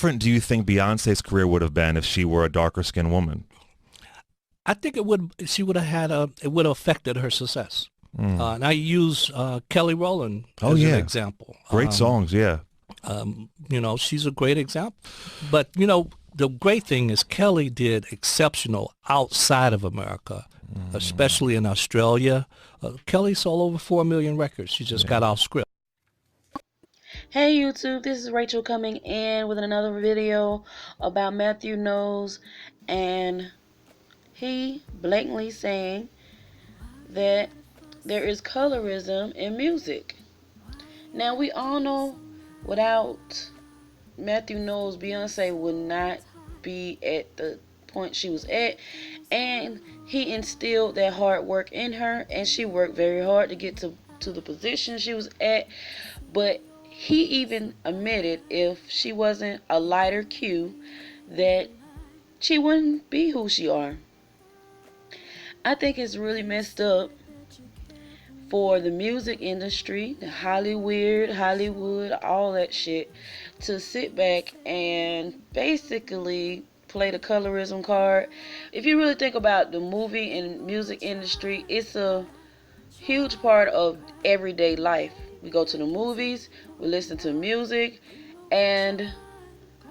different do you think Beyonce's career would have been if she were a darker skinned woman? I think she would have it would have affected her success. And I use Kelly Rowland Oh as an yeah, example. great songs. Yeah. She's a great example. But, the great thing is Kelly did exceptional outside of America, especially in Australia. Kelly sold over 4 million records. She just got off script. Hey YouTube, this is Rachel coming in with another video about Matthew Knowles, and he blatantly saying that there is colorism in music. Now we all know without Matthew Knowles, Beyonce would not be at the point she was at, and he instilled that hard work in her, and she worked very hard to get to the position she was at. But he even admitted if she wasn't a lighter Q, that she wouldn't be who she are. I think it's really messed up for the music industry, the Hollywood, all that shit, to sit back and basically play the colorism card. If you really think about the movie and music industry, it's a huge part of everyday life. We go to the movies, we listen to music, and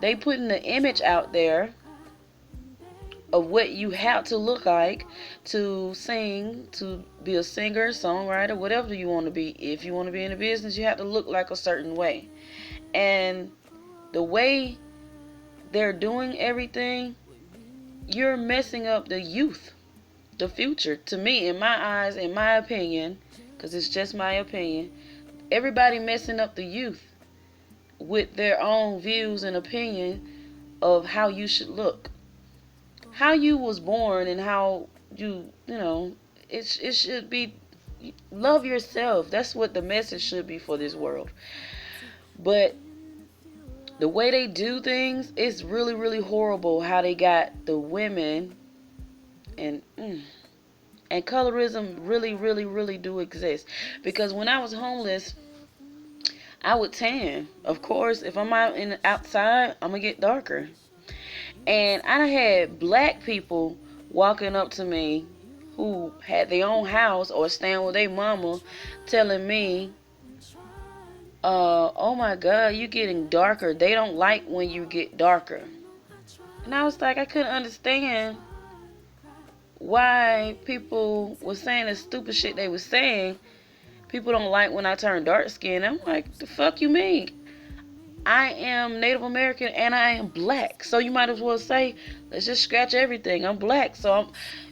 they putting the image out there of what you have to look like to sing, to be a singer, songwriter, whatever you want to be. If you want to be in the business, you have to look like a certain way. And the way they're doing everything, you're messing up the youth, the future. To me, in my eyes, in my opinion, because it's just my opinion, everybody messing up the youth with their own views and opinion of how you should look, how you was born, and how it should be. Love yourself. That's what the message should be for this world. But the way they do things, it's really, really horrible how they got the women, and and colorism really, really, really do exist. Because when I was homeless, I would tan. Of course, if I'm out in outside, I'm gonna get darker. And I done had black people walking up to me who had their own house or staying with their mama, telling me, oh my God, you getting darker. They don't like when you get darker. And I was like, I couldn't understand why people were saying the stupid shit they was saying. People don't like when I turn dark skinned. I'm like, the fuck you mean? I am Native American and I am black. So you might as well say, let's just scratch everything. I'm black. So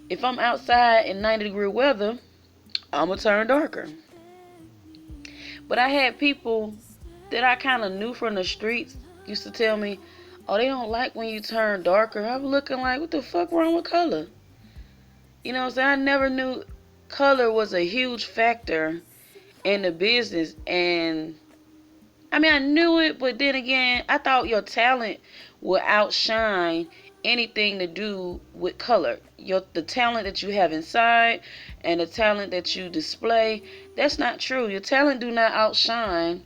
if I'm outside in 90-degree weather, I'm going to turn darker. But I had people that I kind of knew from the streets used to tell me, oh, they don't like when you turn darker. I was looking like, what the fuck wrong with color? You know what I'm saying? I never knew color was a huge factor in the business. And I mean, I knew it, but then again, I thought your talent would outshine anything to do with color. The talent that you have inside and the talent that you display, that's not true. Your talent do not outshine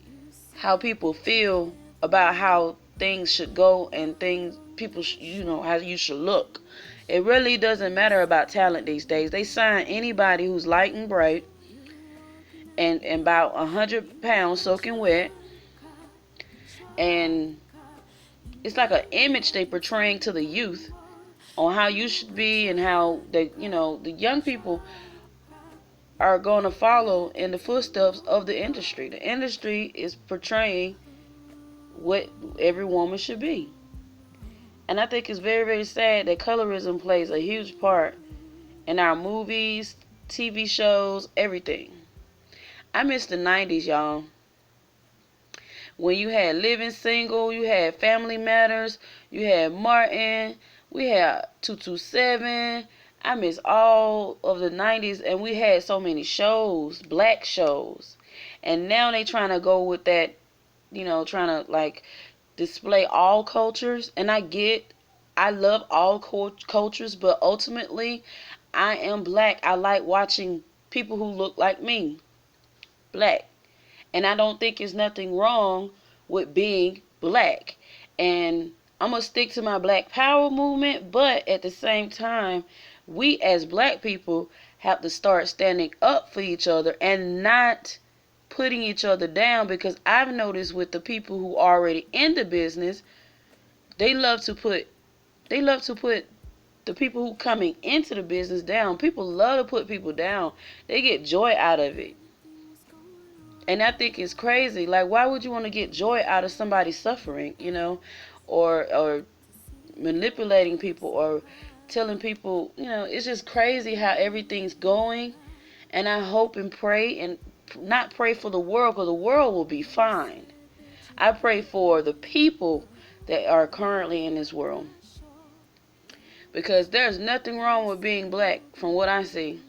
how people feel about how things should go and how you should look. It really doesn't matter about talent these days. They sign anybody who's light and bright and about 100 pounds soaking wet, and it's like an image they portraying to the youth on how you should be, and how the young people are going to follow in the footsteps of the industry. The industry is portraying what every woman should be. And I think it's very, very sad that colorism plays a huge part in our movies, TV shows, everything. I miss the 90s, y'all. When you had Living Single, you had Family Matters, you had Martin, we had 227. I miss all of the 90s, and we had so many shows, black shows. And now they trying to go with that, trying to like display all cultures. And I love all cultures, but ultimately, I am black. I like watching people who look like me, black. And I don't think there's nothing wrong with being black. And I'm going to stick to my Black Power movement, but at the same time, we as black people have to start standing up for each other and not putting each other down, because I've noticed with the people who are already in the business, they love to put the people who coming into the business down. People love to put people down. They get joy out of it. And I think it's crazy. Like, why would you want to get joy out of somebody suffering, or manipulating people, or telling people, it's just crazy how everything's going. And I hope and pray, and not pray for the world, because the world will be fine. I pray for the people that are currently in this world. Because there's nothing wrong with being black from what I see.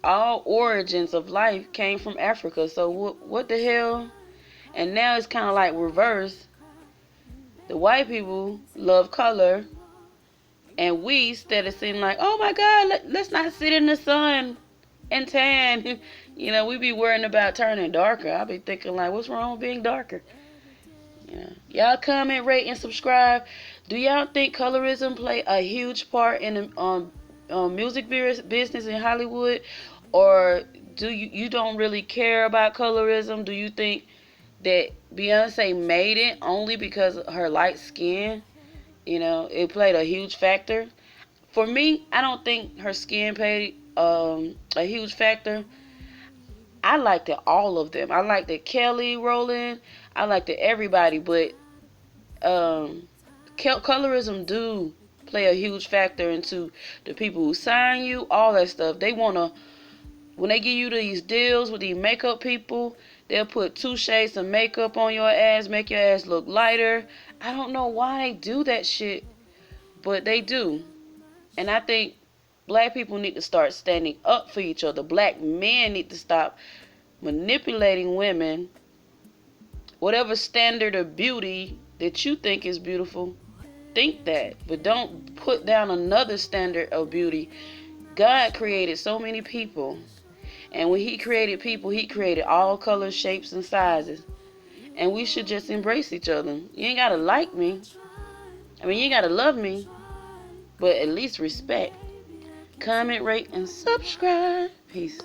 All origins of life came from Africa. So what the hell? And now it's kind of like reverse. The white people love color, and we, instead of seeing like, oh my God, let's not sit in the sun and tan. We be worrying about turning darker. I be thinking like, what's wrong with being darker? Y'all comment, rate, and subscribe. Do y'all think colorism play a huge part in the music business in Hollywood, or do you don't really care about colorism? Do you think that Beyonce made it only because of her light skin? It played a huge factor. For me, I don't think her skin played a huge factor. I liked it, all of them. I liked it, Kelly Rowland. I liked it, everybody. But colorism do play a huge factor into the people who sign you, all that stuff. They want to, when they give you these deals with these makeup people, they'll put 2 shades of makeup on your ass, make your ass look lighter. I don't know why they do that shit, but they do. And I think black people need to start standing up for each other. Black men need to stop manipulating women. Whatever standard of beauty that you think is beautiful, think that, but don't put down another standard of beauty. God created so many people, and when he created people, he created all colors, shapes, and sizes, and we should just embrace each other. You ain't gotta like me, you ain't gotta love me, but at least respect. Comment, rate, and subscribe. Peace.